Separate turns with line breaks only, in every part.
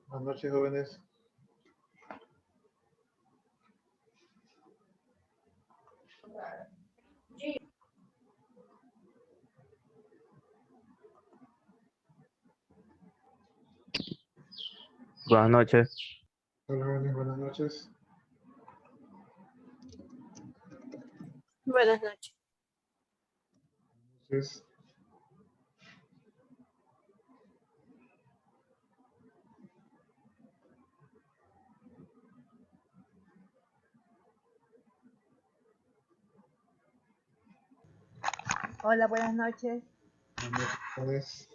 Buenas noches, jóvenes.
Buenas noches.
Hola, jóvenes, buenas noches.
Buenas noches.
Entonces,
Hola, buenas noches.
buenas noches, jóvenes.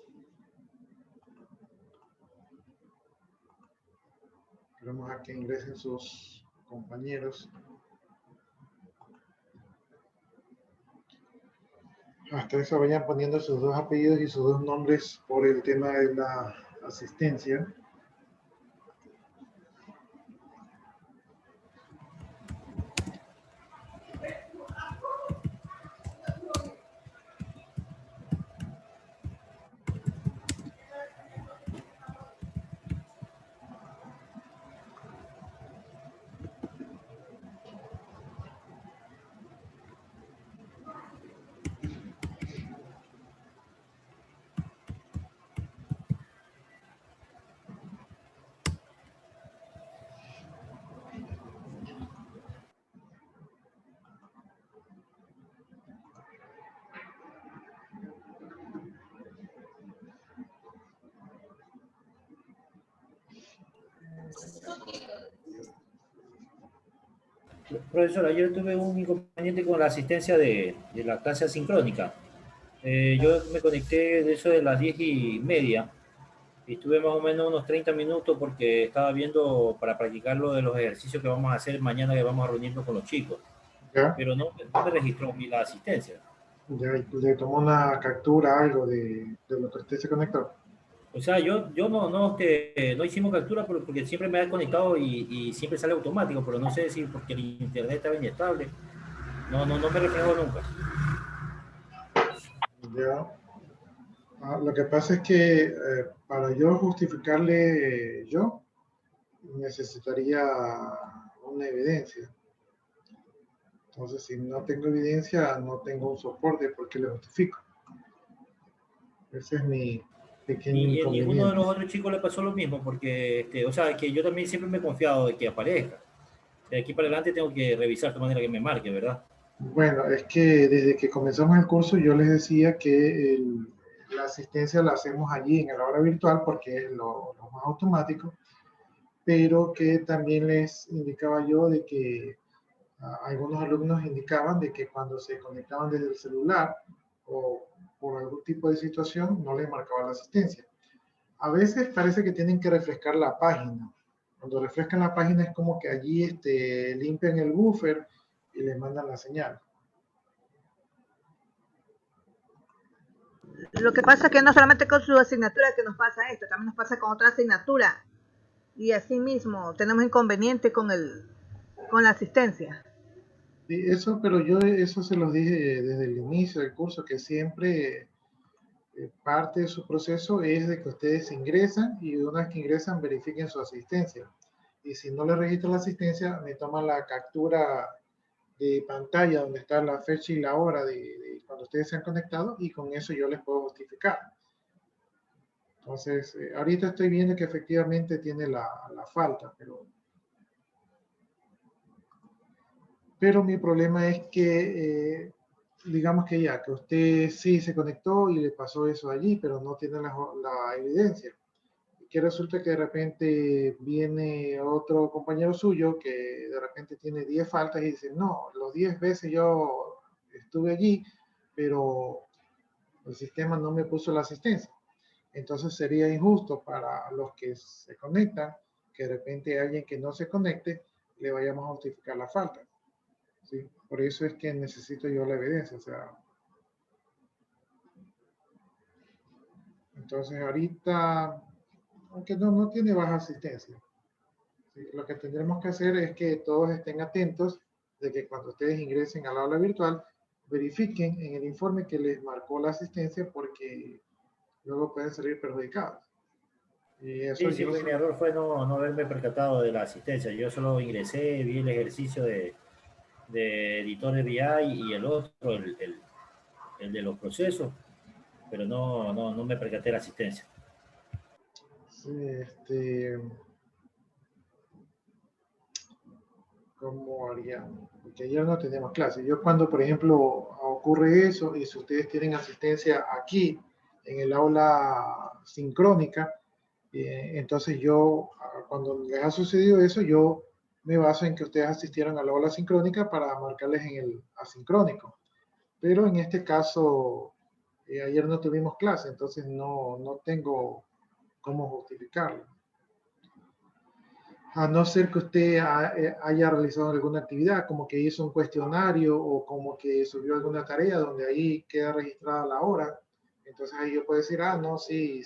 Esperamos a que ingresen sus compañeros. Hasta eso vayan poniendo sus dos apellidos y sus dos nombres por el tema de la asistencia.
Profesor, ayer tuve un inconveniente con la asistencia de la clase asincrónica. Yo me conecté de eso de las 10:30 y estuve más o menos unos 30 minutos porque estaba viendo para practicar lo de los ejercicios que vamos a hacer mañana que vamos a reunirnos con los chicos.
¿Ya?
Pero no me registró la asistencia.
Ya le tomó una captura, algo de lo que usted se conectó.
O sea, yo no hicimos captura porque siempre me he conectado y siempre sale automático, pero no sé si porque el internet estaba inestable. No me reflejó nunca.
Ya. Lo que pasa es que para yo justificarle yo necesitaría una evidencia. Entonces, si no tengo evidencia, no tengo un soporte porque le justifico. Ese es mi pequeño
Y a ninguno de
inconveniente.
los otros chicos le pasó lo mismo, porque, o sea, que yo también siempre me he confiado de que aparezca. De aquí para adelante tengo que revisar de manera que me marque, ¿verdad?
Bueno, es que desde que comenzamos el curso yo les decía que la asistencia la hacemos allí en el aula virtual porque es lo más automático, pero que también les indicaba yo de que algunos alumnos indicaban de que cuando se conectaban desde el celular o por algún tipo de situación no les marcaba la asistencia. A veces parece que tienen que refrescar la página. Cuando refrescan la página es como que allí limpian el buffer y les mandan la señal.
Lo que pasa es que no solamente con su asignatura que nos pasa esto, también nos pasa con otra asignatura. Y así mismo tenemos inconveniente con la asistencia.
Sí, eso, pero yo eso se los dije desde el inicio del curso, que siempre parte de su proceso es de que ustedes ingresan y una vez que ingresan verifiquen su asistencia. Y si no le registra la asistencia, me toman la captura de pantalla donde está la fecha y la hora de cuando ustedes se han conectado y con eso yo les puedo justificar. Entonces, ahorita estoy viendo que efectivamente tiene la falta, pero mi problema es que, digamos que ya, que usted sí se conectó y le pasó eso allí, pero no tiene la evidencia. Que resulta que de repente viene otro compañero suyo que de repente tiene 10 faltas y dice, no, los 10 veces yo estuve allí, pero el sistema no me puso la asistencia. Entonces sería injusto para los que se conectan que de repente alguien que no se conecte le vayamos a justificar la falta. ¿Sí? Por eso es que necesito yo la evidencia. O sea, entonces ahorita, aunque no tiene baja asistencia, ¿sí? Lo que tendremos que hacer es que todos estén atentos de que cuando ustedes ingresen al aula virtual, verifiquen en el informe que les marcó la asistencia porque luego pueden salir perjudicados. Y eso
Sí,
ya
sí, pues mi error fue no haberme percatado de la asistencia. Yo solo ingresé, vi el ejercicio de editor de BI y el otro, el de los procesos, pero no me percaté de la asistencia.
sí, ¿cómo haríamos? Porque ayer no tenemos clase. Yo cuando, por ejemplo, ocurre eso, y si ustedes tienen asistencia aquí, en el aula sincrónica, entonces yo, cuando les ha sucedido eso, yo me baso en que ustedes asistieron a la aula sincrónica para marcarles en el asincrónico. Pero en este caso, ayer no tuvimos clase, entonces no tengo cómo justificarlo. A no ser que usted haya realizado alguna actividad, como que hizo un cuestionario o como que subió alguna tarea donde ahí queda registrada la hora. Entonces ahí yo puedo decir, no, sí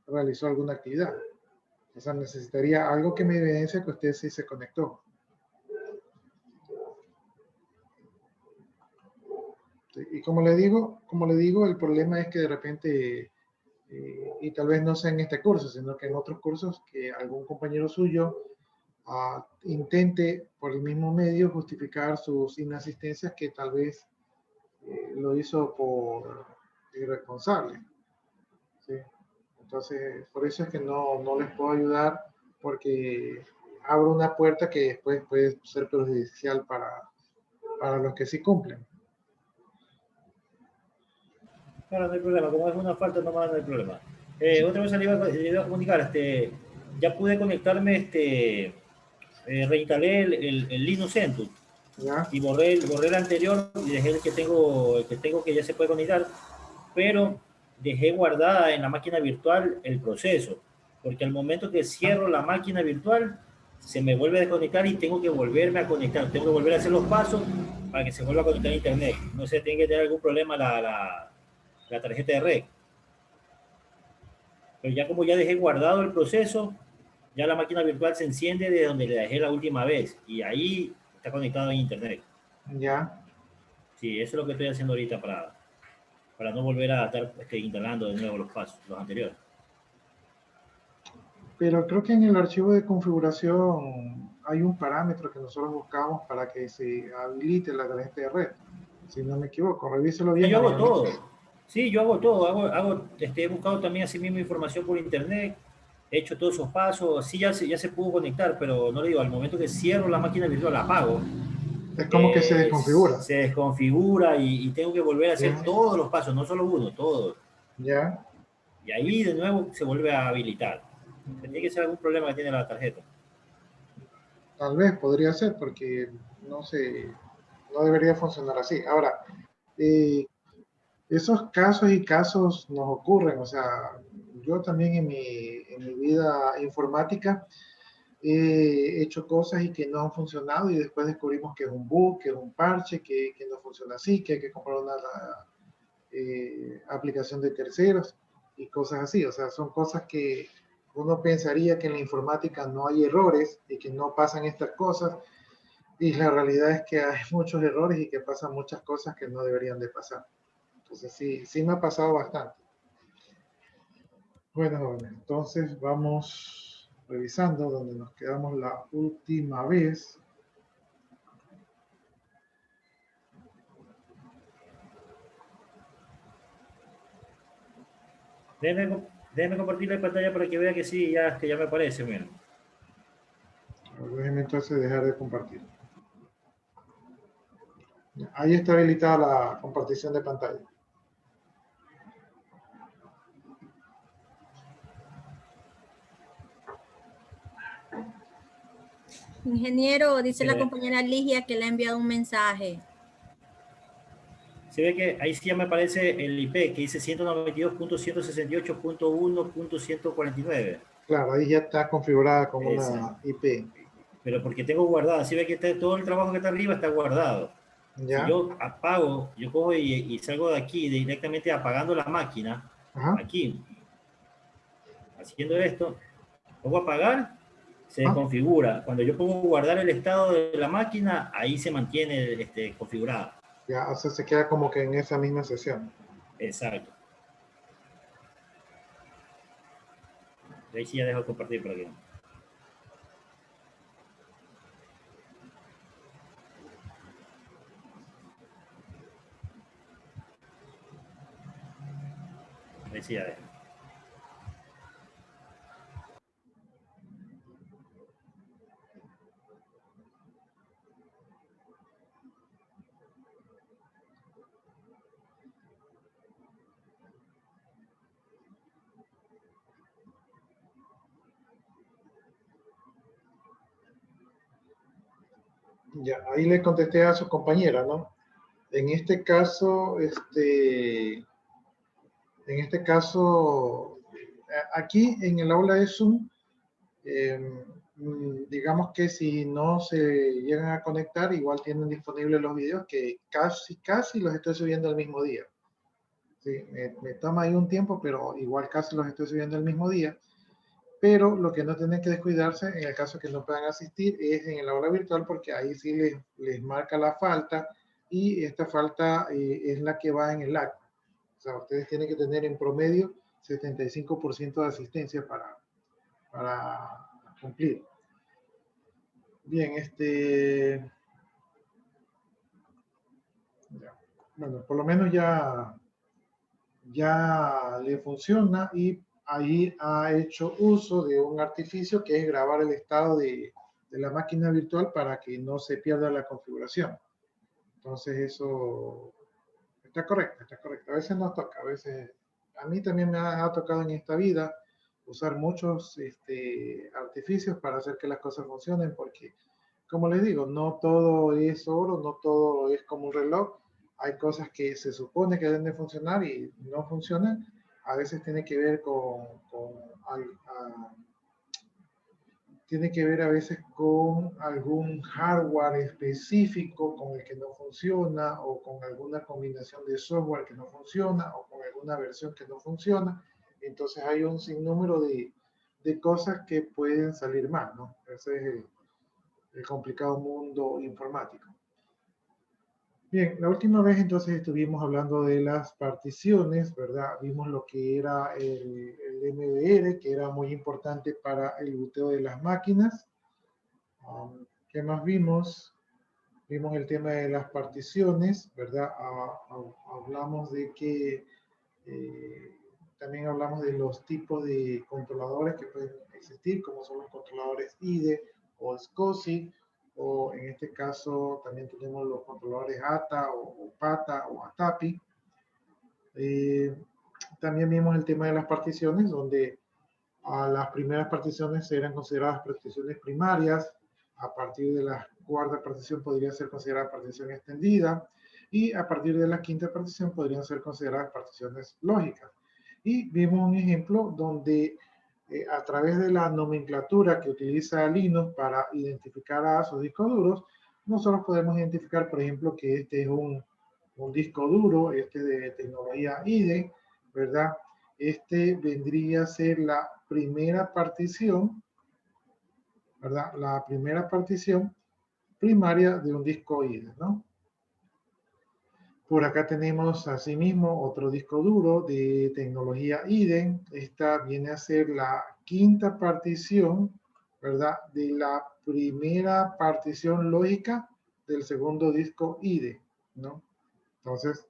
realizó alguna actividad. O sea, necesitaría algo que me evidencie que usted sí se conectó. Sí, y como le digo, el problema es que de repente, y tal vez no sea en este curso, sino que en otros cursos, que algún compañero suyo intente por el mismo medio justificar sus inasistencias que tal vez lo hizo por irresponsable. ¿Sí? Entonces, por eso es que no les puedo ayudar porque abro una puerta que después puede ser perjudicial para los que sí cumplen.
Claro, no hay problema. Como es una falta nomás, no hay problema. Otra cosa le iba a comunicar. Ya pude conectarme, reinstalé el Linux Centus
¿Ya?
y borré el anterior y dejé el que tengo que ya se puede conectar, pero dejé guardada en la máquina virtual el proceso, porque al momento que cierro la máquina virtual, se me vuelve a desconectar y tengo que volverme a conectar, tengo que volver a hacer los pasos para que se vuelva a conectar a internet. No sé, tiene que tener algún problema la tarjeta de red. Pero ya como ya dejé guardado el proceso, ya la máquina virtual se enciende de donde le dejé la última vez y ahí está conectado a internet.
¿Ya?
Sí, eso es lo que estoy haciendo ahorita para no volver a estar instalando de nuevo los pasos, los anteriores.
Pero creo que en el archivo de configuración hay un parámetro que nosotros buscamos para que se habilite la tarjeta de red. Si no me equivoco, revíselo bien
Yo hago
nuevamente.
todo. Sí, yo hago todo. He buscado también así mismo información por internet. He hecho todos esos pasos. Sí, ya se pudo conectar, pero no le digo, al momento que cierro la máquina virtual, la apago,
Es como que se desconfigura.
se desconfigura y tengo que volver a hacer
Ya,
todos los pasos, no solo uno, todos.
ya.
Y ahí de nuevo se vuelve a habilitar. Tiene que ser algún problema que tiene la tarjeta.
Tal vez podría ser porque no sé, no debería funcionar así. Ahora, eh, esos casos y casos nos ocurren. O sea, yo también en mi vida informática he hecho cosas y que no han funcionado y después descubrimos que es un bug, que es un parche, que no funciona así, que hay que comprar una aplicación de terceros y cosas así. O sea, son cosas que uno pensaría que en la informática no hay errores y que no pasan estas cosas, y la realidad es que hay muchos errores y que pasan muchas cosas que no deberían de pasar. Entonces sí me ha pasado bastante. Bueno, entonces vamos revisando donde nos quedamos la última vez.
Déjeme compartir la pantalla para que vea que sí, que ya me aparece. Miren.
Déjenme entonces dejar de compartir. Ahí está habilitada la compartición de pantalla.
Ingeniero, dice la compañera Ligia que le ha enviado un mensaje.
Se ve que ahí sí ya me aparece el IP que dice 192.168.1.149.
Claro, ahí ya está configurada como
Esa.
una IP.
Pero porque tengo guardada, si ve que todo el trabajo que está arriba está guardado. Si
¿Ya?
yo apago, yo cojo y salgo de aquí directamente apagando la máquina,
Ajá.
aquí, haciendo esto, pongo apagar, se
Ajá.
desconfigura. Cuando yo pongo guardar el estado de la máquina, ahí se mantiene configurada.
Ya, o sea, se queda como que en esa misma sesión.
Exacto. Ahí sí ya dejo compartir por aquí. Ahí sí ya dejo.
Ya, ahí le contesté a su compañera, ¿no? En este caso, aquí en el aula de Zoom, digamos que si no se llegan a conectar, igual tienen disponibles los videos que casi los estoy subiendo el mismo día. Sí, me toma ahí un tiempo, pero igual casi los estoy subiendo el mismo día. Pero lo que no tienen que descuidarse en el caso que no puedan asistir es en el aula virtual, porque ahí sí les marca la falta, y esta falta es la que va en el acta. O sea, ustedes tienen que tener en promedio 75% de asistencia para cumplir. Bien, bueno, por lo menos ya le funciona, y ahí ha hecho uso de un artificio que es grabar el estado de la máquina virtual para que no se pierda la configuración. Entonces eso está correcto, está correcto. A veces nos toca, a veces a mí también me ha tocado en esta vida usar muchos artificios para hacer que las cosas funcionen, porque como les digo, no todo es oro, no todo es como un reloj. Hay cosas que se supone que deben de funcionar y no funcionan. A veces tiene que ver tiene que ver a veces con algún hardware específico con el que no funciona, o con alguna combinación de software que no funciona, o con alguna versión que no funciona. Entonces hay un sinnúmero de cosas que pueden salir mal, ¿no? Ese es el complicado mundo informático. Bien, la última vez entonces estuvimos hablando de las particiones, ¿verdad? Vimos lo que era el MBR, que era muy importante para el boteo de las máquinas. ¿Qué más vimos? Vimos el tema de las particiones, ¿verdad? Hablamos de que también hablamos de los tipos de controladores que pueden existir, como son los controladores IDE o SCSI, o en este caso también tenemos los controladores ATA o PATA o ATAPI. También vimos el tema de las particiones, donde las primeras particiones eran consideradas particiones primarias. A partir de la cuarta partición podría ser considerada partición extendida, y a partir de la quinta partición podrían ser consideradas particiones lógicas. Y vimos un ejemplo donde a través de la nomenclatura que utiliza Linux para identificar a sus discos duros, nosotros podemos identificar, por ejemplo, que este es un disco duro, de tecnología IDE, ¿verdad? Este vendría a ser la primera partición, ¿verdad? La primera partición primaria de un disco IDE, ¿no? Por acá tenemos asimismo otro disco duro de tecnología IDE. Esta viene a ser la quinta partición, ¿verdad? De la primera partición lógica del segundo disco IDE, ¿no? Entonces,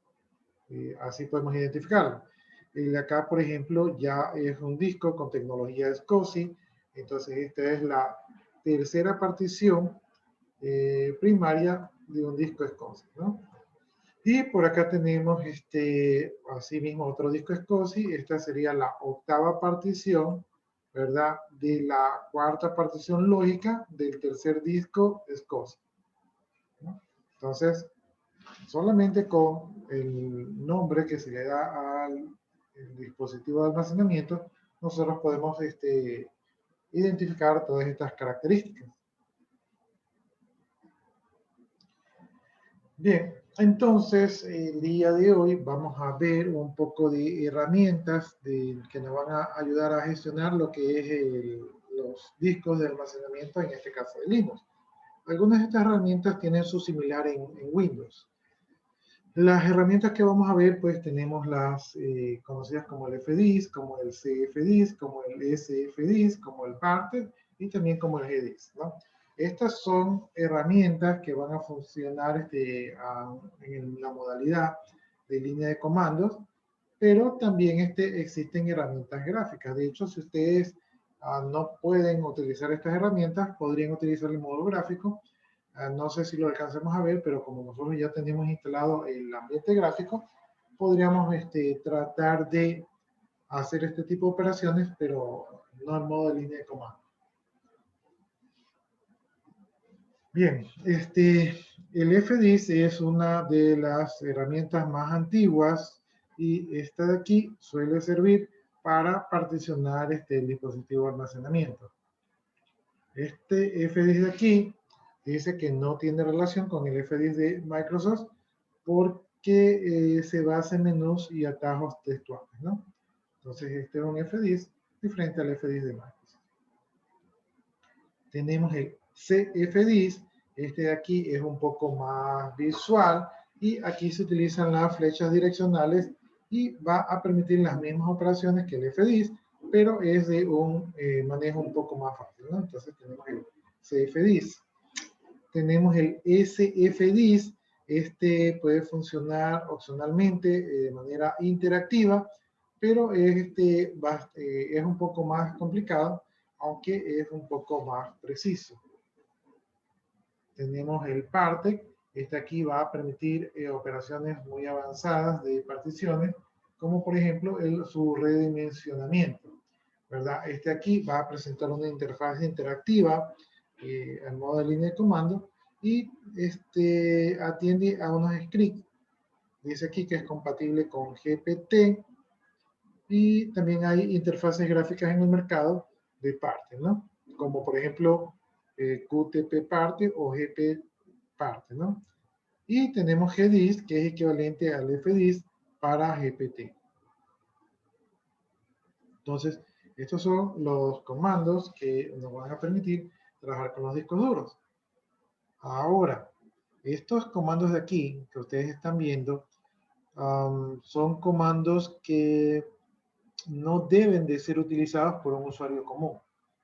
así podemos identificarlo. El de acá, por ejemplo, ya es un disco con tecnología SCSI. Entonces, esta es la tercera partición primaria de un disco SCSI, ¿no? Y por acá tenemos asimismo otro disco SCSI. Esta sería la octava partición, ¿verdad? De la cuarta partición lógica del tercer disco SCSI, ¿no? Entonces, solamente con el nombre que se le da al dispositivo de almacenamiento, nosotros podemos identificar todas estas características. Bien, entonces el día de hoy vamos a ver un poco de herramientas que nos van a ayudar a gestionar lo que es los discos de almacenamiento, en este caso de Linux. Algunas de estas herramientas tienen su similar en Windows. Las herramientas que vamos a ver, pues tenemos las conocidas como el FDIS, como el CFDIS, como el SFDIS, como el PARTED y también como el GDIS, ¿no? Estas son herramientas que van a funcionar en la modalidad de línea de comandos, pero también existen herramientas gráficas. De hecho, si ustedes no pueden utilizar estas herramientas, podrían utilizar el módulo gráfico. No sé si lo alcancemos a ver, pero como nosotros ya tenemos instalado el ambiente gráfico, podríamos tratar de hacer este tipo de operaciones, pero no en modo de línea de comando. Bien, el FDIS es una de las herramientas más antiguas y esta de aquí suele servir para particionar el dispositivo de almacenamiento. Este FDIS de aquí dice que no tiene relación con el FDIS de Microsoft porque se basa en menús y atajos textuales, ¿no? Entonces, este es un FDIS diferente al FDIS de Microsoft. Tenemos el CFDIS, este de aquí es un poco más visual y aquí se utilizan las flechas direccionales y va a permitir las mismas operaciones que el FDIS, pero es de un manejo un poco más fácil, ¿no? Entonces tenemos el CFDIS. Tenemos el SFDIS, este puede funcionar opcionalmente de manera interactiva, pero es un poco más complicado, aunque es un poco más preciso. Tenemos el PARTEC, este aquí va a permitir operaciones muy avanzadas de particiones, como por ejemplo su redimensionamiento, ¿verdad? Este aquí va a presentar una interfaz interactiva en modo de línea de comando y atiende a unos scripts. Dice aquí que es compatible con GPT y también hay interfaces gráficas en el mercado de partes, ¿no? Como por ejemplo QTP parte o GP parte, ¿no? Y tenemos GDIS, que es equivalente al FDIS para GPT. Entonces, estos son los comandos que nos van a permitir trabajar con los discos duros. Ahora, estos comandos de aquí que ustedes están viendo son comandos que no deben de ser utilizados por un usuario común.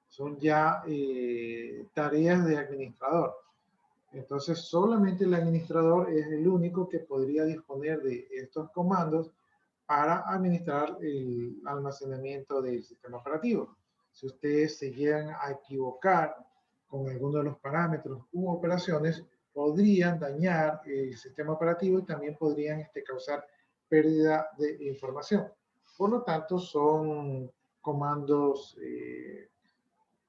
Son ya tareas de administrador. Entonces, solamente el administrador es el único que podría disponer de estos comandos para administrar el almacenamiento del sistema operativo. Si ustedes se llegan a equivocar con alguno de los parámetros u operaciones, podrían dañar el sistema operativo y también podrían causar pérdida de información. Por lo tanto, son comandos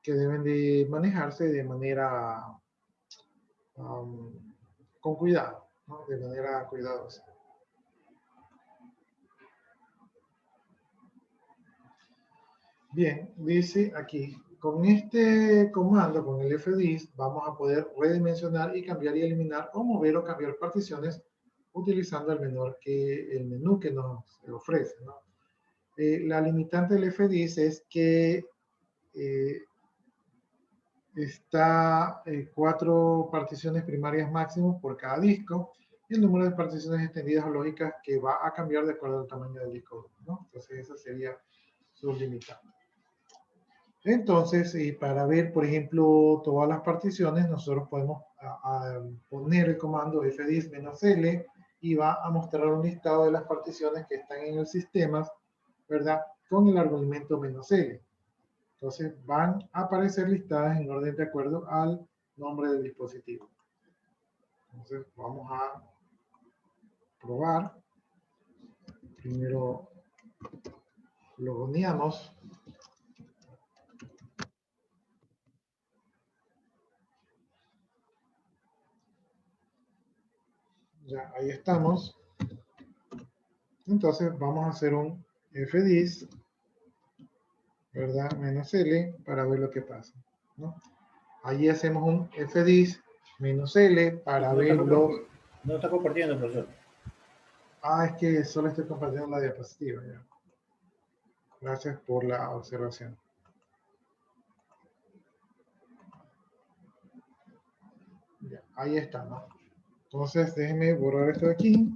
que deben de manejarse de manera con cuidado, ¿no? De manera cuidadosa. Bien, dice aquí, con este comando, con el FDIS, vamos a poder redimensionar y cambiar y eliminar o mover o cambiar particiones utilizando el menú que nos ofrece, ¿no? La limitante del FDIS es que está 4 particiones primarias máximo por cada disco y el número de particiones extendidas o lógicas que va a cambiar de acuerdo al tamaño del disco, ¿no? Entonces esa sería su limitante. Entonces, para ver, por ejemplo, todas las particiones, nosotros podemos poner el comando fdis-l y va a mostrar un listado de las particiones que están en el sistema, ¿verdad? Con el argumento "-l". Entonces, van a aparecer listadas en orden de acuerdo al nombre del dispositivo. Entonces, vamos a probar. Primero, logoneamos. Ya, ahí estamos. Entonces vamos a hacer un fdis, ¿verdad? "-l para ver lo que pasa, ¿no? Ahí hacemos un fdis "-l para ver los...
No está compartiendo, profesor.
Es que solo estoy compartiendo la diapositiva. Ya. Gracias por la observación. Ya, ahí está, ¿no? Entonces déjenme borrar esto de aquí.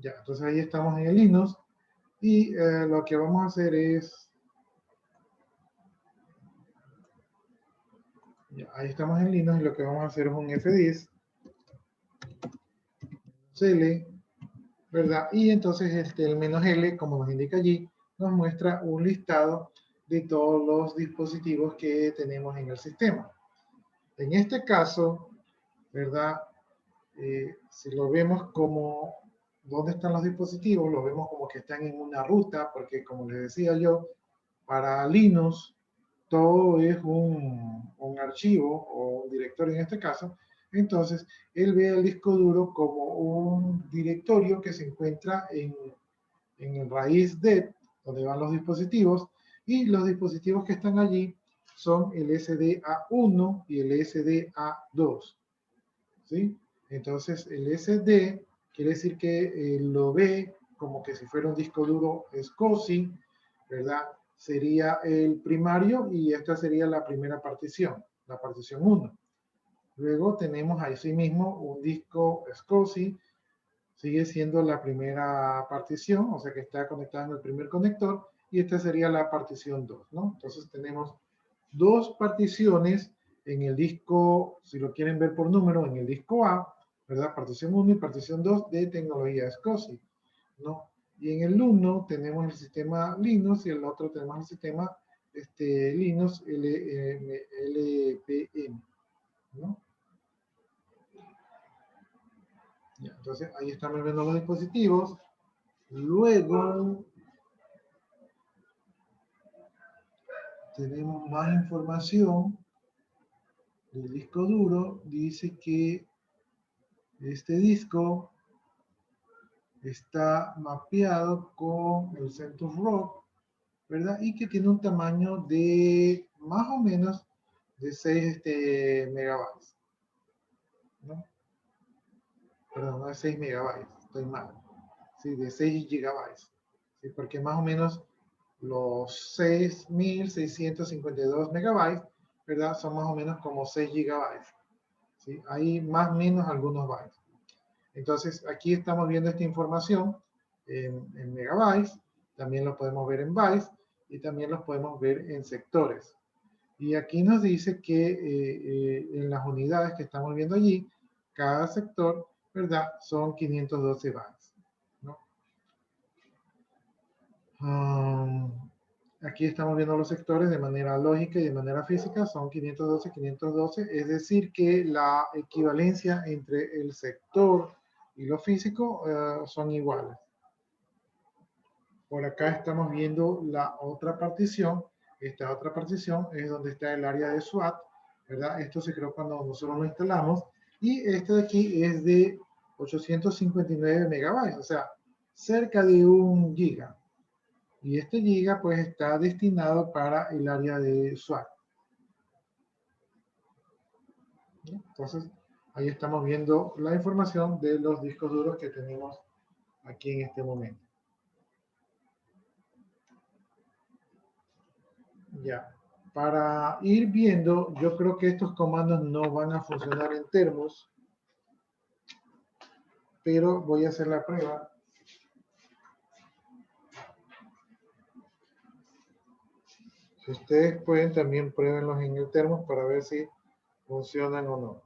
Ya, entonces ahí estamos en el Linux y lo que vamos a hacer es, ya, ahí estamos en Linux y lo que vamos a hacer es un F10, L, ¿verdad? Y entonces el menos L, como nos indica allí, nos muestra un listado de todos los dispositivos que tenemos en el sistema. En este caso, ¿verdad? Si lo vemos como dónde están los dispositivos, lo vemos como que están en una ruta, porque como les decía yo, para Linux todo es un archivo o un directorio en este caso. Entonces, él ve el disco duro como un directorio que se encuentra en el raíz de donde van los dispositivos, y los dispositivos que están allí son el SDA1 y el SDA2. ¿Sí? Entonces, el SD quiere decir que lo ve como que si fuera un disco duro SCSI, ¿verdad? Sería el primario y esta sería la primera partición, la partición 1. Luego tenemos así mismo un disco SCSI, sigue siendo la primera partición, o sea que está conectado en el primer conector, y esta sería la partición 2, ¿no? Entonces tenemos dos particiones en el disco, si lo quieren ver por número, en el disco A, ¿verdad? Partición 1 y partición 2 de tecnología SCSI, ¿no? Y en el 1 tenemos el sistema Linux y el otro tenemos el sistema Linux LPM, ¿no? Ya, entonces ahí estamos viendo los dispositivos. Luego tenemos más información del disco duro. Dice que este disco está mapeado con el CentOS Rock, ¿verdad? Y que tiene un tamaño de más o menos de 6 megabytes, ¿no? Perdón, no es 6 megabytes, estoy mal. Sí, de 6 gigabytes. Sí, porque más o menos los 6.652 megabytes, ¿verdad? Son más o menos como 6 gigabytes. ¿Sí? Hay más o menos algunos bytes. Entonces, aquí estamos viendo esta información en megabytes, también lo podemos ver en bytes y también los podemos ver en sectores. Y aquí nos dice que en las unidades que estamos viendo allí, cada sector, ¿verdad? Son 512 bytes, ¿no? Aquí estamos viendo los sectores de manera lógica y de manera física, son 512, 512, es decir que la equivalencia entre el sector y lo físico son iguales. Por acá estamos viendo la otra partición. Esta otra partición es donde está el área de SWAT, ¿verdad? Esto se creó cuando nosotros lo instalamos. Y este de aquí es de 859 megabytes, o sea, cerca de 1 giga. Y este giga pues está destinado para el área de SWAT. Entonces, ahí estamos viendo la información de los discos duros que tenemos aquí en este momento. Ya, para ir viendo, yo creo que estos comandos no van a funcionar en Termos, pero voy a hacer la prueba. Si ustedes pueden, también pruébenlos en el Termos para ver si funcionan o no.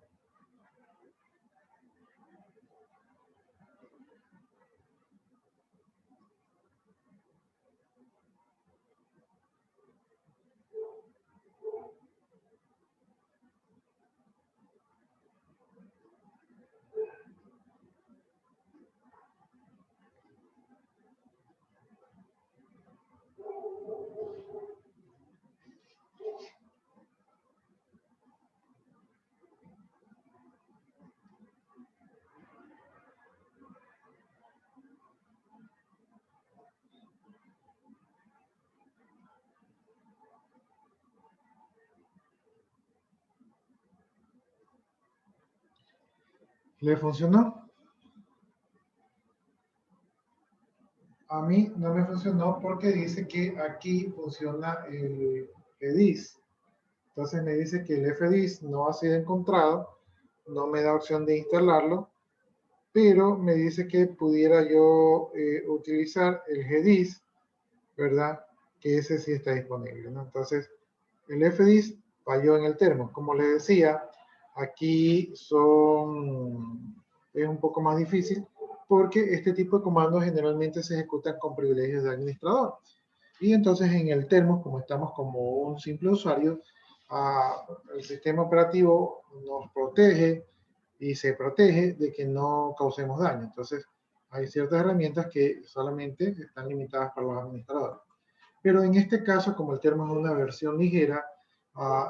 ¿Le funcionó? A mí no me funcionó porque dice que aquí funciona el FDIS. Entonces me dice que el FDIS no ha sido encontrado, no me da opción de instalarlo pero me dice que pudiera yo utilizar el GDIS, ¿verdad? Que ese sí está disponible, ¿no? Entonces, el FDIS falló en el termo. Como les decía, aquí es un poco más difícil porque este tipo de comandos generalmente se ejecutan con privilegios de administrador. Y entonces en el termo, como estamos como un simple usuario, el sistema operativo nos protege y se protege de que no causemos daño. Entonces, hay ciertas herramientas que solamente están limitadas para los administradores. Pero en este caso, como el termo es una versión ligera,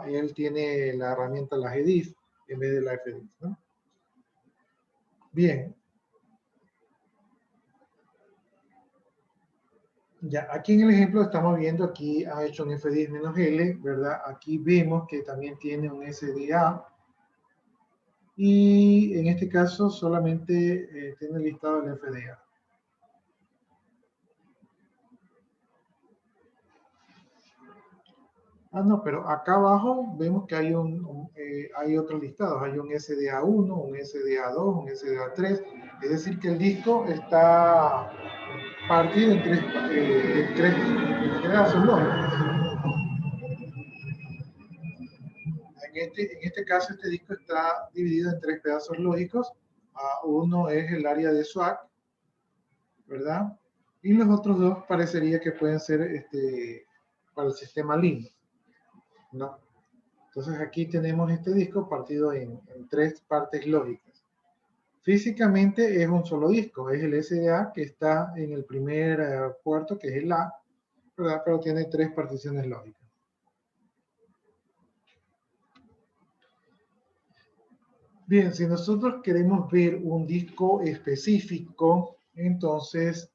él tiene la herramienta, la GDIF, en vez de la FDIF, ¿no? Bien. Ya, aquí en el ejemplo estamos viendo, aquí ha hecho un FDIF-L, ¿verdad? Aquí vemos que también tiene un SDA, y en este caso solamente tiene listado el FDA. No, pero acá abajo vemos que hay, hay otros listados. Hay un SDA1, un SDA2, un SDA3. Es decir, que el disco está partido en tres pedazos lógicos. En este caso, este disco está dividido en tres pedazos lógicos. Uno es el área de SWAC, ¿verdad? Y los otros dos parecería que pueden ser para el sistema Linux, ¿no? Entonces aquí tenemos este disco partido en tres partes lógicas. Físicamente es un solo disco, es el SDA que está en el primer puerto, que es el A, ¿verdad? Pero tiene tres particiones lógicas. Bien, si nosotros queremos ver un disco específico, entonces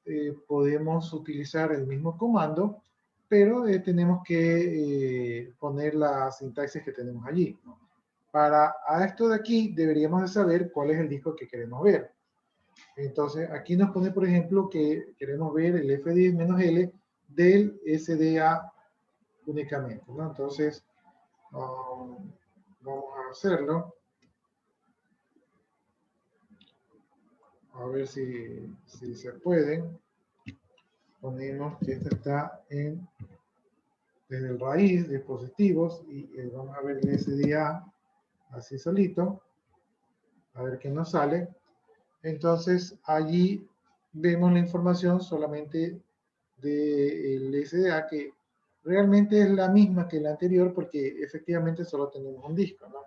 podemos utilizar el mismo comando, pero tenemos que poner la sintaxis que tenemos allí. Para esto de aquí deberíamos de saber cuál es el disco que queremos ver. Entonces aquí nos pone, por ejemplo, que queremos ver el F10-L del SDA únicamente, ¿no? Entonces vamos a hacerlo. A ver si se puede. Ponemos que esta está desde el raíz, dispositivos, y vamos a ver el SDA así solito, a ver qué nos sale. Entonces allí vemos la información solamente del SDA, que realmente es la misma que la anterior porque efectivamente solo tenemos un disco, ¿no?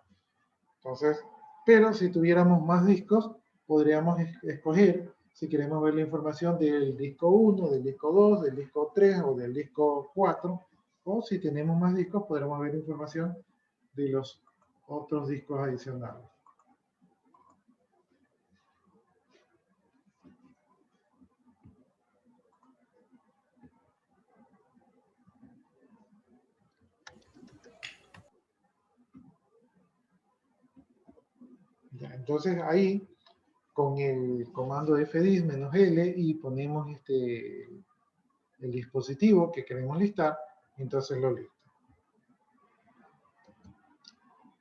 Entonces, pero si tuviéramos más discos, podríamos escoger si queremos ver la información del disco 1, del disco 2, del disco 3 o del disco 4, o si tenemos más discos, podremos ver información de los otros discos adicionales. Ya, entonces ahí, con el comando fdis-l y ponemos el dispositivo que queremos listar, entonces lo listo.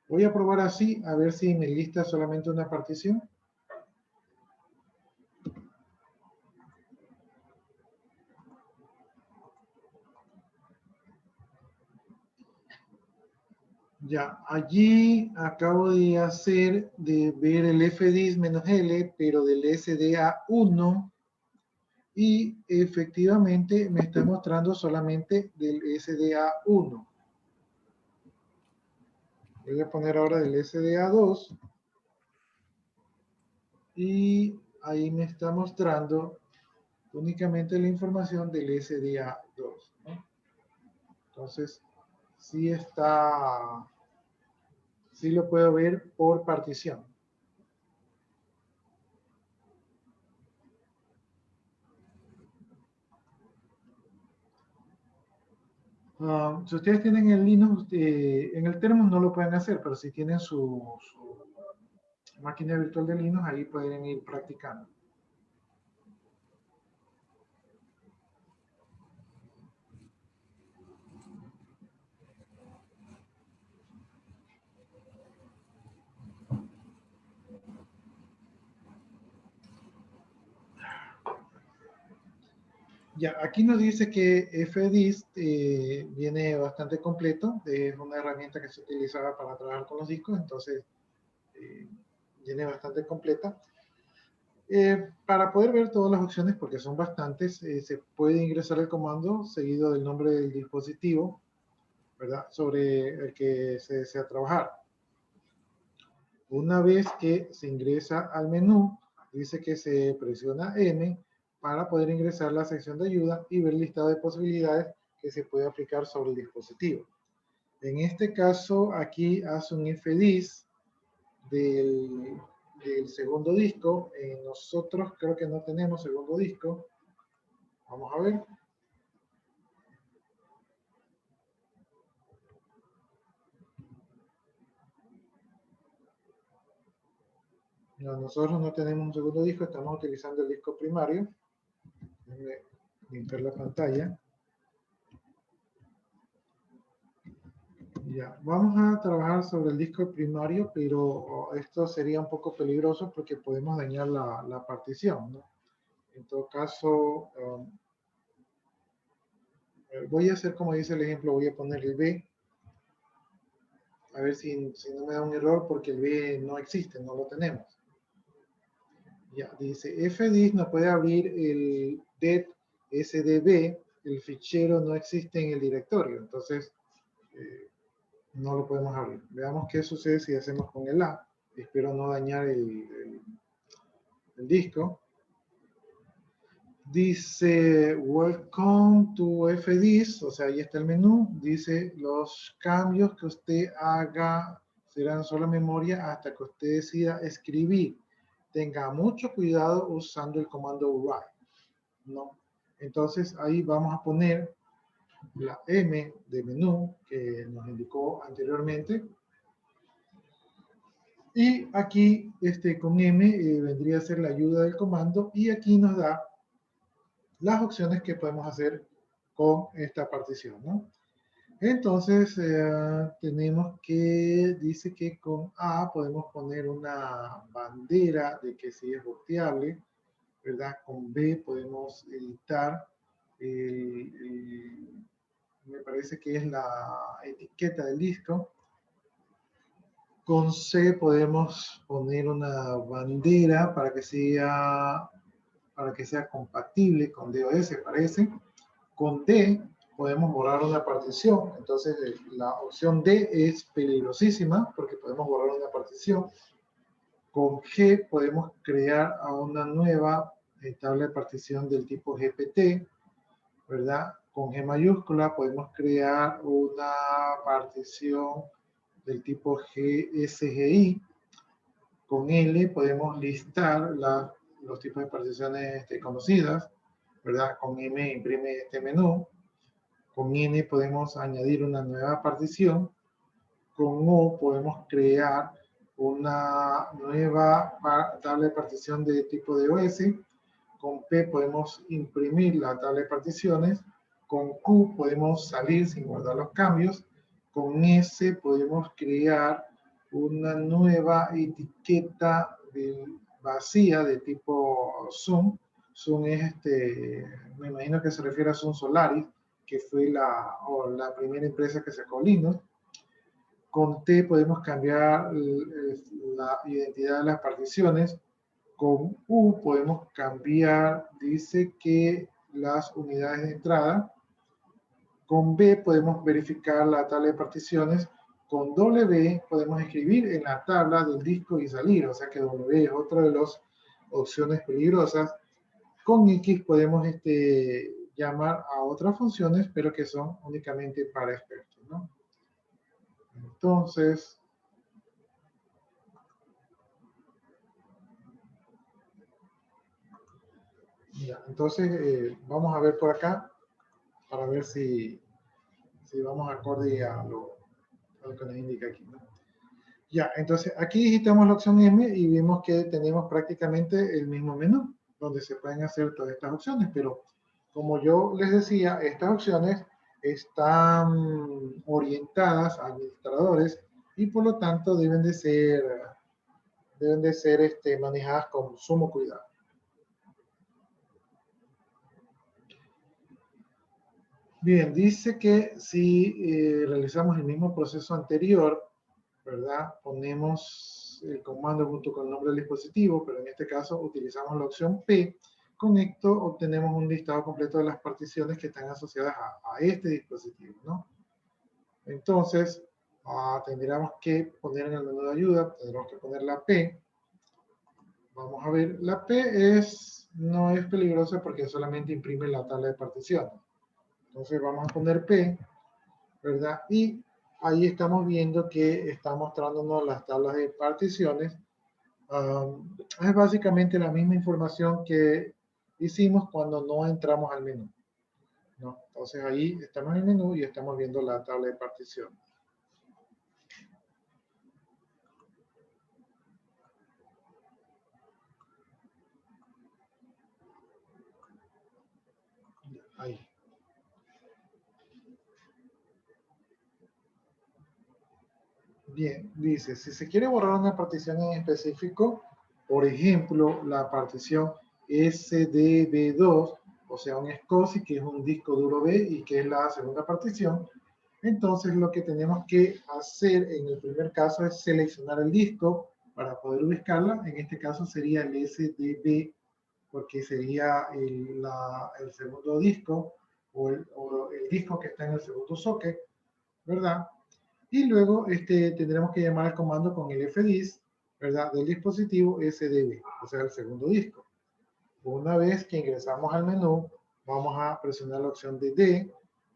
Voy a probar así, a ver si me lista solamente una partición. Ya, allí acabo de ver el fdis-l, pero del SDA1, y efectivamente me está mostrando solamente del SDA1. Voy a poner ahora del SDA2 y ahí me está mostrando únicamente la información del SDA2, ¿no? Entonces, sí lo puedo ver por partición. Si ustedes tienen el Linux, en el Termus no lo pueden hacer, pero si tienen su máquina virtual de Linux, ahí pueden ir practicando. Ya, aquí nos dice que FDIS viene bastante completo, es una herramienta que se utilizaba para trabajar con los discos, entonces viene bastante completa. Para poder ver todas las opciones, porque son bastantes, se puede ingresar el comando seguido del nombre del dispositivo, ¿verdad? Sobre el que se desea trabajar. Una vez que se ingresa al menú, dice que se presiona M para poder ingresar a la sección de ayuda y ver el listado de posibilidades que se puede aplicar sobre el dispositivo. En este caso, aquí hace un FDIS del segundo disco. Nosotros creo que no tenemos segundo disco. Vamos a ver. No, nosotros no tenemos un segundo disco, estamos utilizando el disco primario. Déjenme limpiar la pantalla. Ya, vamos a trabajar sobre el disco primario, pero esto sería un poco peligroso porque podemos dañar la partición, ¿no? En todo caso, voy a hacer como dice el ejemplo, voy a poner el B, a ver si no me da un error porque el B no existe, no lo tenemos. Ya, dice, FDIS no puede abrir el det SDB, el fichero no existe en el directorio, entonces no lo podemos abrir. Veamos qué sucede si hacemos con el A. Espero no dañar el disco. Dice, welcome to FDIS, o sea, ahí está el menú. Dice, los cambios que usted haga serán solo memoria hasta que usted decida escribir. Tenga mucho cuidado usando el comando write, ¿no? Entonces, ahí vamos a poner la M de menú que nos indicó anteriormente. Y aquí con M vendría a ser la ayuda del comando y aquí nos da las opciones que podemos hacer con esta partición, ¿no? Entonces tenemos que, dice que con A podemos poner una bandera de que sí es boteable, ¿verdad? Con B podemos editar me parece que es la etiqueta del disco. Con C podemos poner una bandera para que sea compatible con DOS, parece. Con D podemos borrar una partición. Entonces la opción D es peligrosísima porque podemos borrar una partición. Con G podemos crear a una nueva tabla de partición del tipo GPT, ¿verdad? Con G mayúscula podemos crear una partición del tipo GSGI. Con L podemos listar los tipos de particiones conocidas, ¿verdad? Con M imprime este menú. Con N podemos añadir una nueva partición. Con O podemos crear una nueva tabla de partición de tipo DOS. Con P podemos imprimir la tabla de particiones. Con Q podemos salir sin guardar los cambios. Con S podemos crear una nueva etiqueta vacía de tipo Zoom. Zoom es me imagino que se refiere a Zoom Solaris, que fue la primera empresa que sacó Linux. Con T podemos cambiar la identidad de las particiones. Con U podemos cambiar, dice que las unidades de entrada. Con B podemos verificar la tabla de particiones. Con W podemos escribir en la tabla del disco y salir, o sea que W es otra de las opciones peligrosas. Con X podemos llamar a otras funciones, pero que son únicamente para expertos, ¿no? Entonces, ya, entonces vamos a ver por acá para ver si vamos acorde a lo que nos indica aquí, ¿no? Ya, entonces aquí digitamos la opción M y vimos que tenemos prácticamente el mismo menú donde se pueden hacer todas estas opciones, pero como yo les decía, estas opciones están orientadas a administradores y por lo tanto deben de ser manejadas con sumo cuidado. Bien, dice que si realizamos el mismo proceso anterior, ¿verdad? Ponemos el comando junto con el nombre del dispositivo, pero en este caso utilizamos la opción P. Con esto obtenemos un listado completo de las particiones que están asociadas a este dispositivo, ¿no? Entonces, tendríamos que poner en el menú de ayuda, tendremos que poner la P. Vamos a ver, la P no es peligrosa porque solamente imprime la tabla de particiones. Entonces vamos a poner P, ¿verdad? Y ahí estamos viendo que está mostrándonos las tablas de particiones. Es básicamente la misma información que hicimos cuando no entramos al menú, ¿no? Entonces ahí estamos en el menú y estamos viendo la tabla de particiones. Ahí. Bien, dice, si se quiere borrar una partición en específico, por ejemplo, la partición SDB2, o sea, un SCSI, que es un disco duro B y que es la segunda partición, entonces lo que tenemos que hacer en el primer caso es seleccionar el disco para poder ubicarla. En este caso sería el SDB, porque sería el segundo disco o el disco que está en el segundo socket, ¿verdad? Y luego tendremos que llamar al comando con el fdisk, ¿verdad? Del dispositivo SDB, o sea, el segundo disco. Una vez que ingresamos al menú, vamos a presionar la opción de D,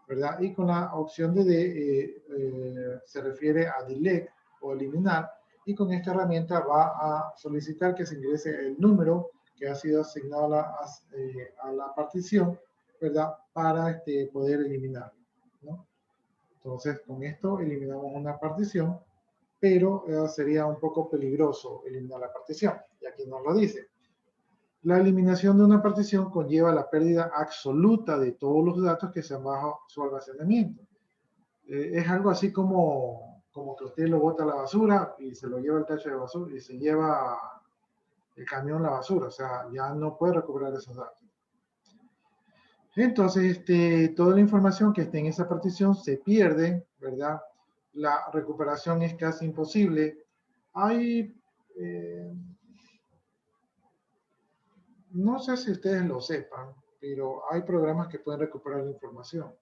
¿verdad? Y con la opción de D se refiere a delete o eliminar, y con esta herramienta va a solicitar que se ingrese el número que ha sido asignado a la partición, ¿verdad? Para poder eliminarlo, ¿no? Entonces, con esto eliminamos una partición, pero sería un poco peligroso eliminar la partición, y aquí nos lo dice. La eliminación de una partición conlleva la pérdida absoluta de todos los datos que sean bajo su almacenamiento. Es algo así como que usted lo bota a la basura y se lo lleva el tacho de basura y se lleva el camión a la basura, o sea, ya no puede recuperar esos datos. Entonces, toda la información que esté en esa partición se pierde, ¿verdad? La recuperación es casi imposible. Hay, no sé si ustedes lo sepan, pero hay programas que pueden recuperar la información,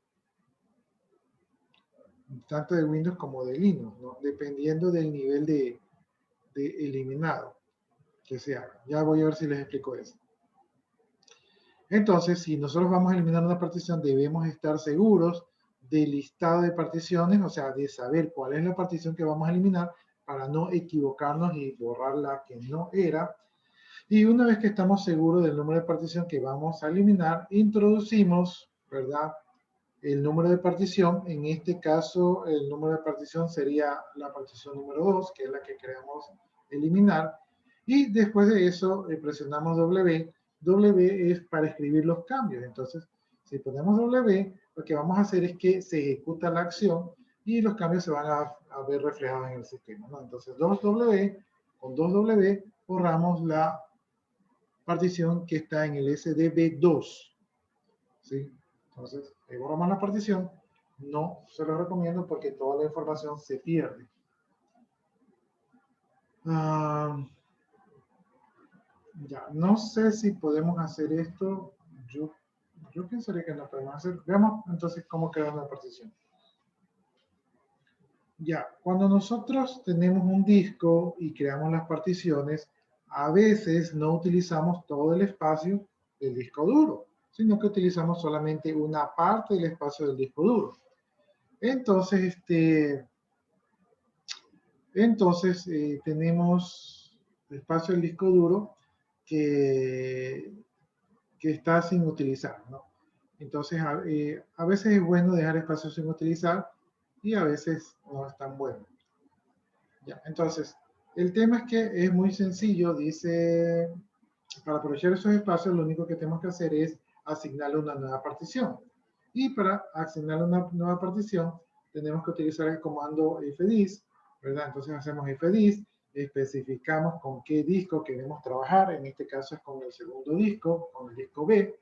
tanto de Windows como de Linux, ¿no? Dependiendo del nivel de eliminado que se haga. Ya voy a ver si les explico eso. Entonces, si nosotros vamos a eliminar una partición, debemos estar seguros del listado de particiones, o sea, de saber cuál es la partición que vamos a eliminar para no equivocarnos y borrar la que no era. Y una vez que estamos seguros del número de partición que vamos a eliminar, introducimos, ¿verdad?, el número de partición. En este caso, el número de partición sería la partición número 2, que es la que queremos eliminar. Y después de eso, presionamos W. W es para escribir los cambios. Entonces, si ponemos W, lo que vamos a hacer es que se ejecuta la acción y los cambios se van a ver reflejados en el sistema, ¿no? Entonces, 2W, con 2W borramos la partición que está en el SDB2, ¿sí? Entonces, borramos la partición. No se lo recomiendo porque toda la información se pierde. Ya, no sé si podemos hacer esto. Yo pensaría que no podemos hacer. Veamos entonces cómo queda una partición. Ya, cuando nosotros tenemos un disco y creamos las particiones, a veces no utilizamos todo el espacio del disco duro, sino que utilizamos solamente una parte del espacio del disco duro. Entonces, tenemos espacio del disco duro que está sin utilizar, ¿no? Entonces, a veces es bueno dejar espacio sin utilizar y a veces no es tan bueno. Ya, entonces, el tema es que es muy sencillo, dice, para aprovechar esos espacios, lo único que tenemos que hacer es asignarle una nueva partición. Y para asignarle una nueva partición, tenemos que utilizar el comando fdisk, ¿verdad? Entonces hacemos fdisk, especificamos con qué disco queremos trabajar, en este caso es con el segundo disco, con el disco B,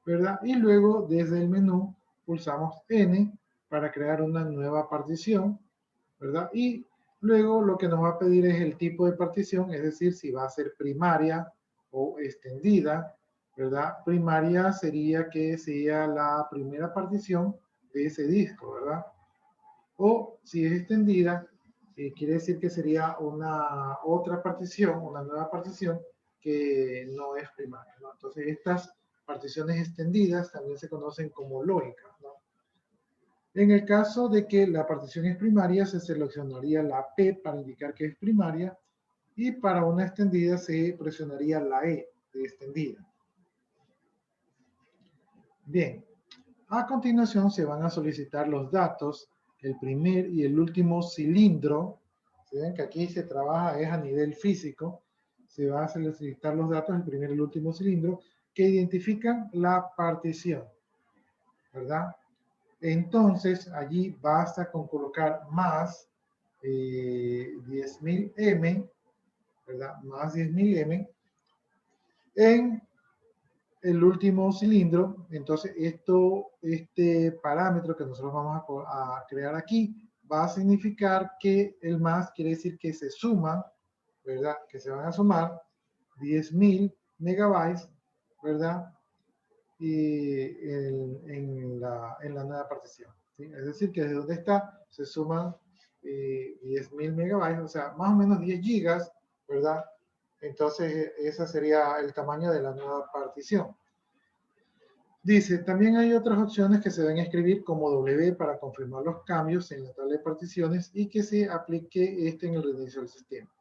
¿verdad? Y luego desde el menú pulsamos N para crear una nueva partición, ¿verdad? Y luego lo que nos va a pedir es el tipo de partición, es decir, si va a ser primaria o extendida, ¿verdad? Primaria sería que sea la primera partición de ese disco, ¿verdad? O si es extendida, quiere decir que sería una otra partición, una nueva partición que no es primaria, ¿no? Entonces estas particiones extendidas también se conocen como lógicas, ¿no? En el caso de que la partición es primaria, se seleccionaría la P para indicar que es primaria y para una extendida se presionaría la E de extendida. Bien, a continuación se van a solicitar los datos, el primer y el último cilindro. Se ven que aquí se trabaja es a nivel físico. Se va a solicitar los datos, el primer y el último cilindro, que identifican la partición, ¿verdad? Entonces, allí basta con colocar más 10.000 M, ¿verdad? Más 10.000 M en el último cilindro. Entonces, este parámetro que nosotros vamos a crear aquí va a significar que el más quiere decir que se suma, ¿verdad? Que se van a sumar 10.000 megabytes, ¿verdad? Y en la nueva partición, ¿sí? Es decir, que desde donde está se suman 10.000 megabytes, o sea, más o menos 10 gigas, ¿verdad? Entonces, ese sería el tamaño de la nueva partición. Dice, también hay otras opciones que se deben escribir como W para confirmar los cambios en la tabla de particiones y que se aplique en el reinicio del sistema.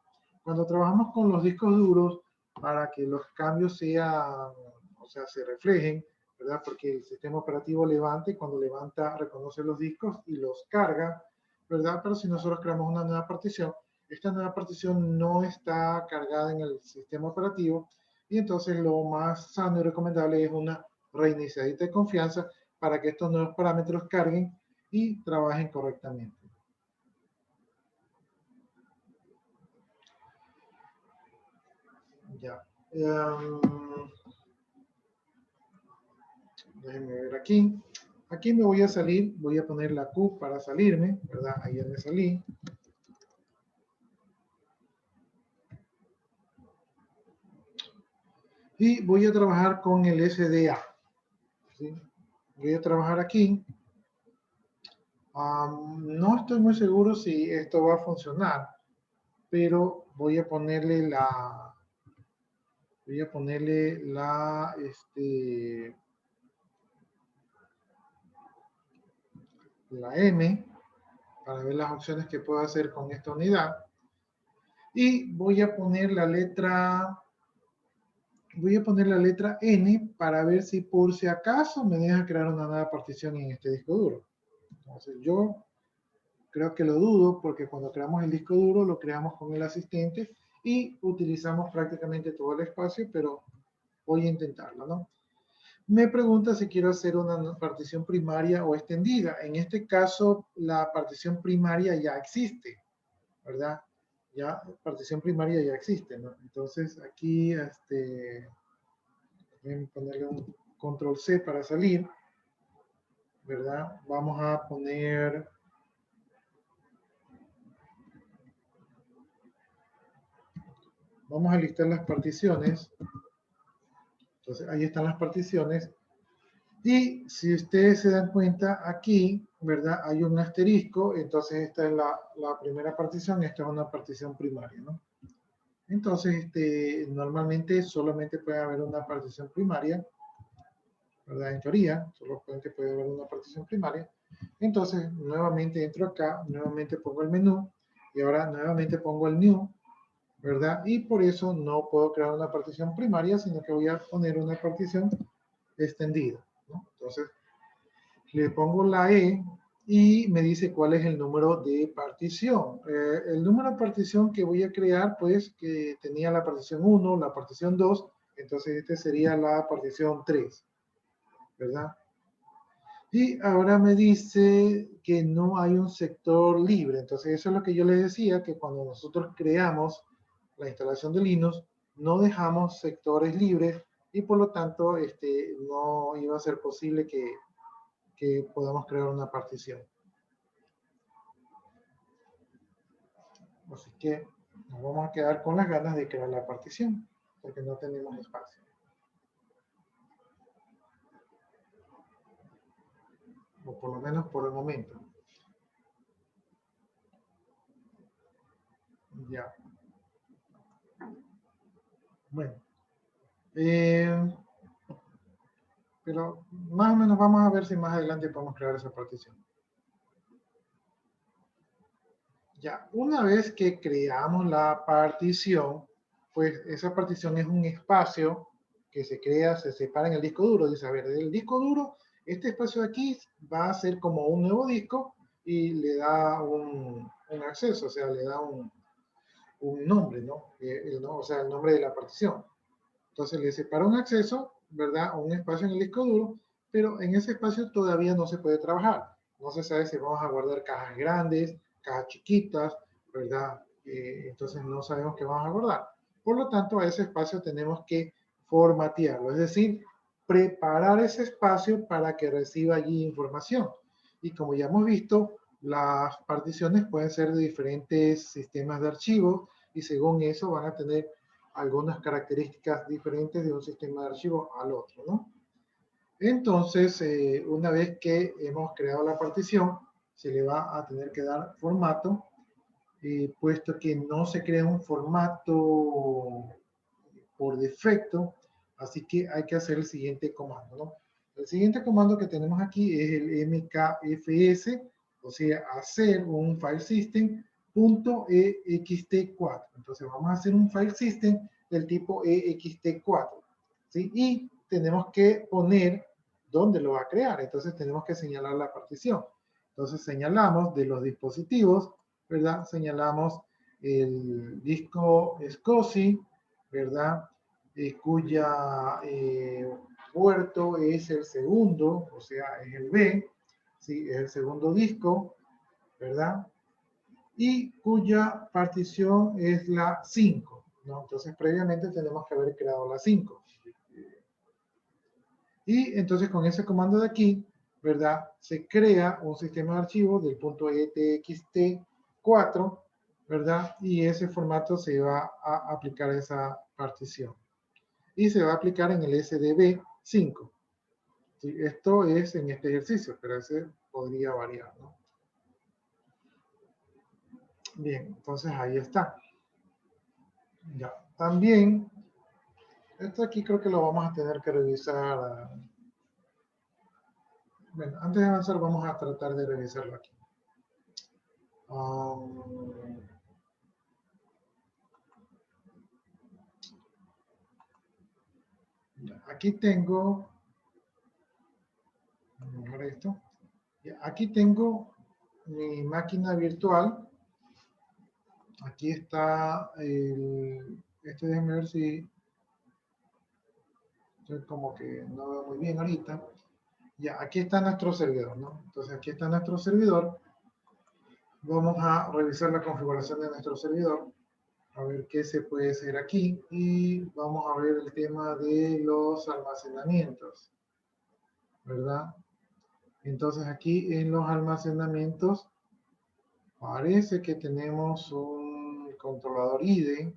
Cuando trabajamos con los discos duros, para que los cambios sean, o sea, se reflejen, ¿verdad? Porque el sistema operativo levanta y cuando levanta reconoce los discos y los carga, ¿verdad? Pero si nosotros creamos una nueva partición, esta nueva partición no está cargada en el sistema operativo y entonces lo más sano y recomendable es una reiniciadita de confianza para que estos nuevos parámetros carguen y trabajen correctamente. Ya. Déjenme ver aquí. Aquí me voy a salir, voy a poner la Q para salirme, ¿verdad? Ahí ya me salí. Y voy a trabajar con el SDA. ¿Sí? Voy a trabajar aquí. No estoy muy seguro si esto va a funcionar, pero voy a ponerle la la M para ver las opciones que puedo hacer con esta unidad. Y voy a poner la letra N para ver si por si acaso me deja crear una nueva partición en este disco duro. Entonces yo creo que lo dudo porque cuando creamos el disco duro lo creamos con el asistente y utilizamos prácticamente todo el espacio, pero voy a intentarlo, ¿no? Me pregunta si quiero hacer una partición primaria o extendida. En este caso, la partición primaria ya existe, ¿verdad? Ya, partición primaria ya existe, ¿no? Entonces, aquí, voy a ponerle un control C para salir, ¿verdad? Vamos a poner... Vamos a listar las particiones. Entonces, ahí están las particiones. Y si ustedes se dan cuenta, aquí, ¿verdad? Hay un asterisco, entonces esta es la primera partición, esta es una partición primaria, ¿no? Entonces, normalmente solamente puede haber una partición primaria, ¿verdad? En teoría, solamente puede haber una partición primaria. Entonces, nuevamente entro acá, nuevamente pongo el menú, y ahora nuevamente pongo el new, ¿verdad? Y por eso no puedo crear una partición primaria, sino que voy a poner una partición extendida, ¿no? Entonces, le pongo la E y me dice cuál es el número de partición. El número de partición que voy a crear, pues, que tenía la partición 1, la partición 2, entonces este sería la partición 3, ¿verdad? Y ahora me dice que no hay un sector libre. Entonces eso es lo que yo les decía, que cuando nosotros creamos la instalación de Linux, no dejamos sectores libres y por lo tanto no iba a ser posible que que podamos crear una partición. Así que nos vamos a quedar con las ganas de crear la partición, porque no tenemos espacio. O por lo menos por el momento. Ya. Bueno. Pero más o menos vamos a ver si más adelante podemos crear esa partición. Ya, una vez que creamos la partición, pues esa partición es un espacio que se crea, se separa en el disco duro. Dice, a ver, del disco duro, este espacio de aquí va a ser como un nuevo disco y le da un acceso, o sea, le da un nombre, ¿no? O sea, el nombre de la partición. Entonces le separa un acceso, ¿verdad? Un espacio en el disco duro, pero en ese espacio todavía no se puede trabajar. No se sabe si vamos a guardar cajas grandes, cajas chiquitas, ¿verdad? Entonces no sabemos qué vamos a guardar. Por lo tanto, a ese espacio tenemos que formatearlo, es decir, preparar ese espacio para que reciba allí información. Y como ya hemos visto, las particiones pueden ser de diferentes sistemas de archivos y según eso van a tener algunas características diferentes de un sistema de archivo al otro, ¿no? Entonces, una vez que hemos creado la partición, se le va a tener que dar formato, puesto que no se crea un formato por defecto, así que hay que hacer el siguiente comando, ¿no? El siguiente comando que tenemos aquí es el mkfs, o sea, hacer un file system .ext4. Entonces vamos a hacer un file system del tipo ext4, ¿sí? Y tenemos que poner dónde lo va a crear. Entonces tenemos que señalar la partición. Entonces señalamos de los dispositivos, ¿verdad? Señalamos el disco SCSI, ¿verdad? Cuya puerto es el segundo, o sea, es el B, ¿sí? Es el segundo disco, ¿verdad? Y cuya partición es la 5, ¿no? Entonces, previamente tenemos que haber creado la 5. Y entonces, con ese comando de aquí, ¿verdad? Se crea un sistema de archivos del punto .etxt4, ¿verdad? Y ese formato se va a aplicar a esa partición. Y se va a aplicar en el SDB5. ¿Sí? Esto es en este ejercicio, pero ese podría variar, ¿no? Bien, entonces ahí está. Ya, también, esto aquí creo que lo vamos a tener que revisar. Bueno, antes de avanzar vamos a tratar de revisarlo aquí. Aquí tengo, mejor esto. Aquí tengo mi máquina virtual. Aquí está déjenme ver si estoy como que no veo muy bien ahorita. Ya, aquí está nuestro servidor, ¿no? Entonces aquí está nuestro servidor. Vamos a revisar la configuración de nuestro servidor. A ver qué se puede hacer aquí. Y vamos a ver el tema de los almacenamientos, ¿verdad? Entonces aquí en los almacenamientos parece que tenemos un controlador IDE.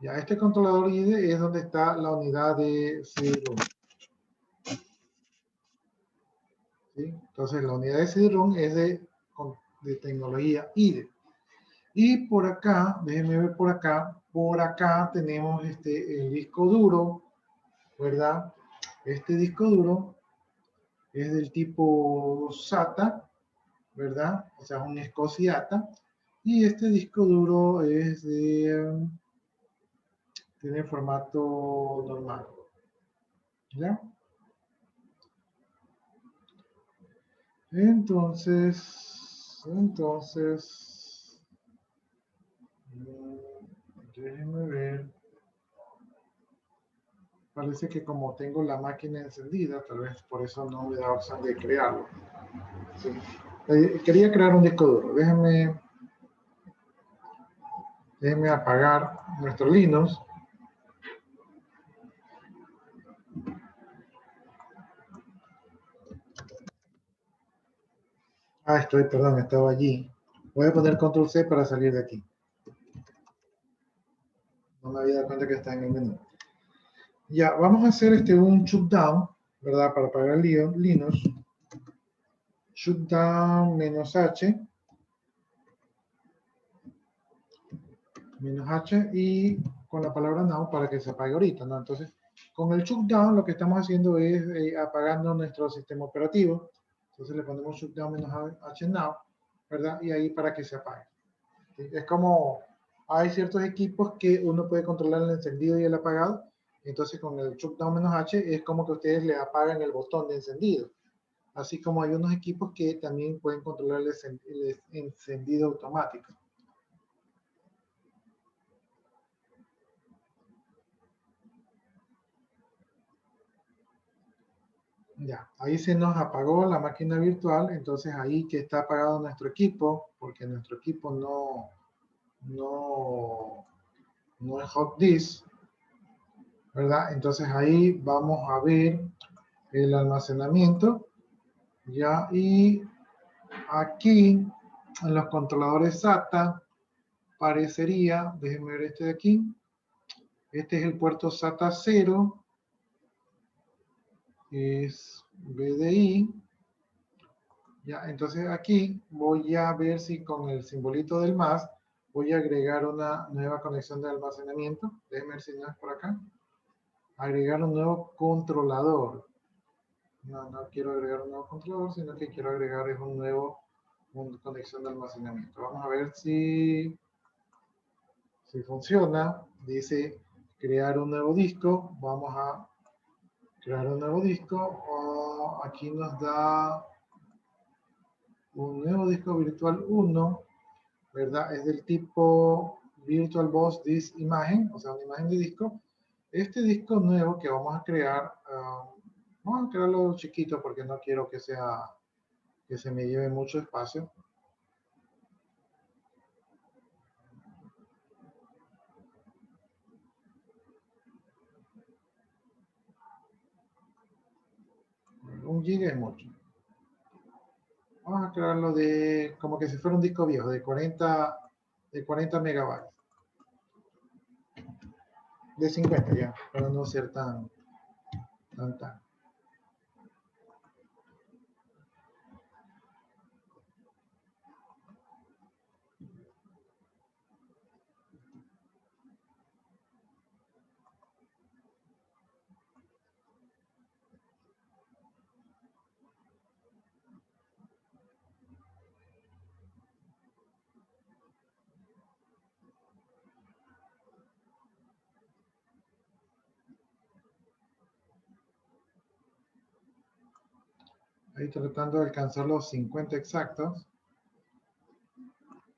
Ya, este controlador IDE es donde está la unidad de CD-ROM. ¿Sí? Entonces la unidad de CD-ROM es de tecnología IDE. Y por acá, déjenme ver por acá tenemos el disco duro, ¿verdad? Este disco duro es del tipo SATA, ¿verdad? O sea, un SCSI ATA. Y este disco duro es tiene formato normal, ¿ya? Entonces, déjenme ver. Parece que como tengo la máquina encendida, tal vez por eso no me da opción de crearlo. Sí. Quería crear un disco duro. Déjenme apagar nuestro Linux. Perdón, estaba allí. Voy a poner control C para salir de aquí. No me había dado cuenta que está en el menú. Ya, vamos a hacer un shutdown, ¿verdad? Para apagar Linux. Shutdown -H. -H y con la palabra now para que se apague ahorita, ¿no? Entonces, con el shutdown lo que estamos haciendo es apagando nuestro sistema operativo. Entonces le ponemos shutdown -H now, ¿verdad? Y ahí para que se apague. ¿Sí? Es como hay ciertos equipos que uno puede controlar el encendido y el apagado. Entonces con el shutdown -H es como que ustedes le apagan el botón de encendido. Así como hay unos equipos que también pueden controlar el encendido automático. Ya, ahí se nos apagó la máquina virtual, entonces ahí que está apagado nuestro equipo, porque nuestro equipo no es hot disk, ¿verdad? Entonces ahí vamos a ver el almacenamiento, ya, y aquí en los controladores SATA parecería, déjenme ver este de aquí, este es el puerto SATA 0, es BDI. Ya, entonces aquí voy a ver si con el simbolito del más voy a agregar una nueva conexión de almacenamiento. Déjenme ver si no es por acá. Agregar un nuevo controlador. No quiero agregar un nuevo controlador, sino que quiero agregar es una conexión de almacenamiento. Vamos a ver si funciona. Dice crear un nuevo disco. Vamos a crear un nuevo disco. Aquí nos da un nuevo disco virtual 1, ¿verdad? Es del tipo VirtualBox Disk Imagen, o sea, una imagen de disco. Este disco nuevo que vamos a crear, vamos a crearlo chiquito porque no quiero que se me lleve mucho espacio. Un giga es mucho. Vamos a crearlo como que si fuera un disco viejo, de 40 megabytes. De 50 ya, para no ser tan. Ahí tratando de alcanzar los 50 exactos.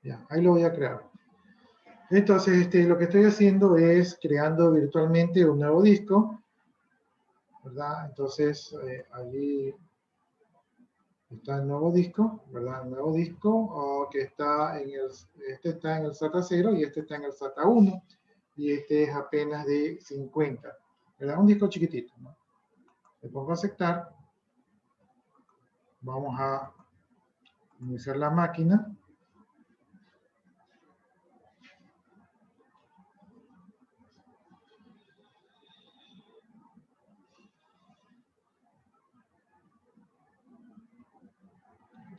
Ya, ahí lo voy a crear. Entonces, lo que estoy haciendo es creando virtualmente un nuevo disco, ¿verdad? Entonces, allí está el nuevo disco, ¿verdad? El nuevo disco que está este está en el SATA 0 y este está en el SATA 1 y este es apenas de 50, ¿verdad? Un disco chiquitito, ¿no? Le pongo a aceptar. Vamos a iniciar la máquina.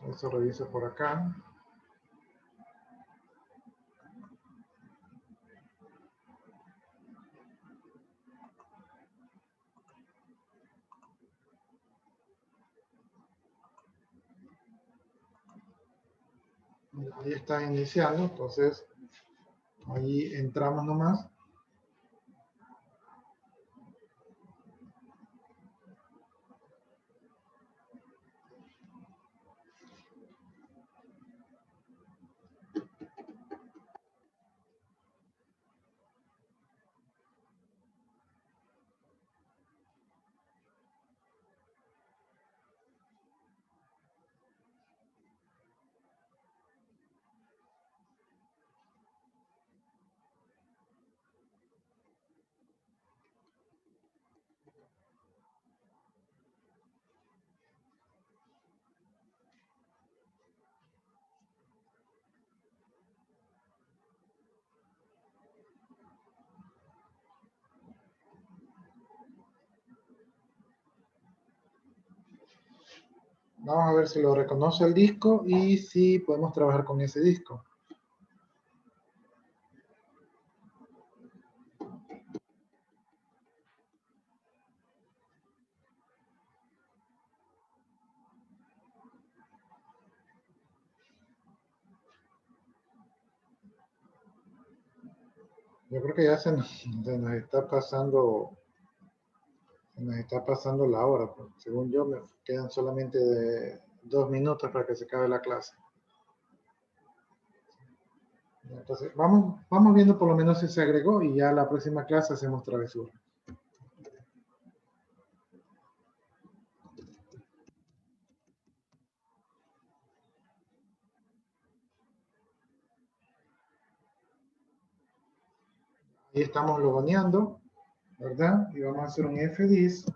Eso reviso por acá. Ahí está iniciando, entonces ahí entramos nomás. Vamos a ver si lo reconoce el disco y si podemos trabajar con ese disco. Yo creo que ya se nos está pasando la hora. Pues. Según yo, me quedan solamente 2 minutos para que se acabe la clase. Entonces, vamos viendo por lo menos si se agregó y ya la próxima clase hacemos travesura. Ahí estamos logoneando, ¿verdad? Y vamos a hacer un fdis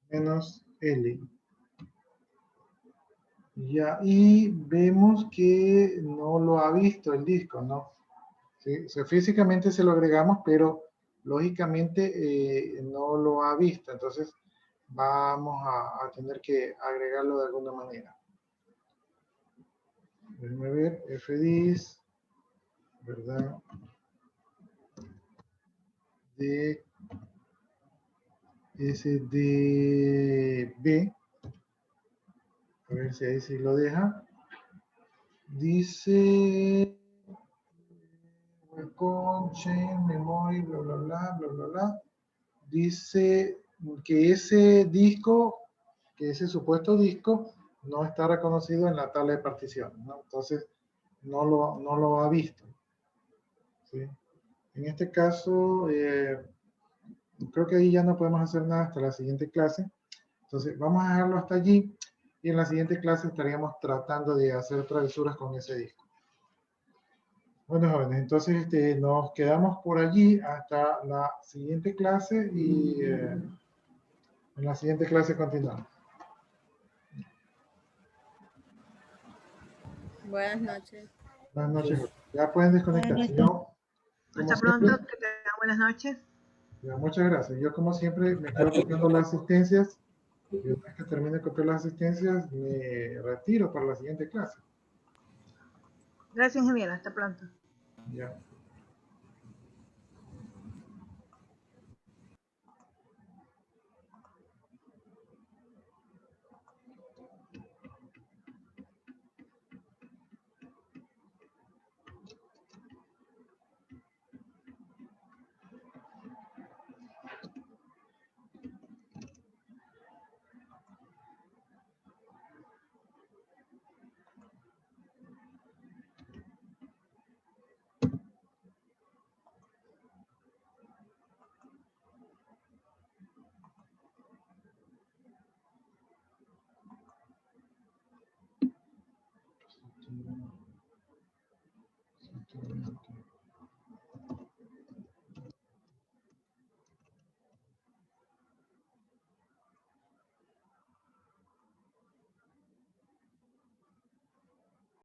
menos L. Ya, y vemos que no lo ha visto el disco, ¿no? ¿Sí? O sea, físicamente se lo agregamos, pero lógicamente no lo ha visto. Entonces, vamos a tener que agregarlo de alguna manera. Déjenme ver, fdis, ¿verdad? De SDB. A ver si ahí sí lo deja. Dice welcome, chain, memory, bla, bla, bla, bla, bla, bla. Dice que ese disco, que ese supuesto disco, no está reconocido en la tabla de partición, ¿no? Entonces, no lo ha visto. ¿Sí? En este caso, creo que ahí ya no podemos hacer nada hasta la siguiente clase. Entonces, vamos a dejarlo hasta allí y en la siguiente clase estaríamos tratando de hacer travesuras con ese disco. Bueno, jóvenes, entonces nos quedamos por allí hasta la siguiente clase y en la siguiente clase continuamos.
Buenas noches.
Buenas noches. Ya pueden desconectarse. Yo,
Hasta
como
pronto,
siempre,
que tengan buenas noches.
ya, muchas gracias. Yo, como siempre, me quedo copiando las asistencias. Y una vez que termine de copiar las asistencias, me retiro para la siguiente clase.
Gracias, ingeniero. Hasta pronto.
Ya.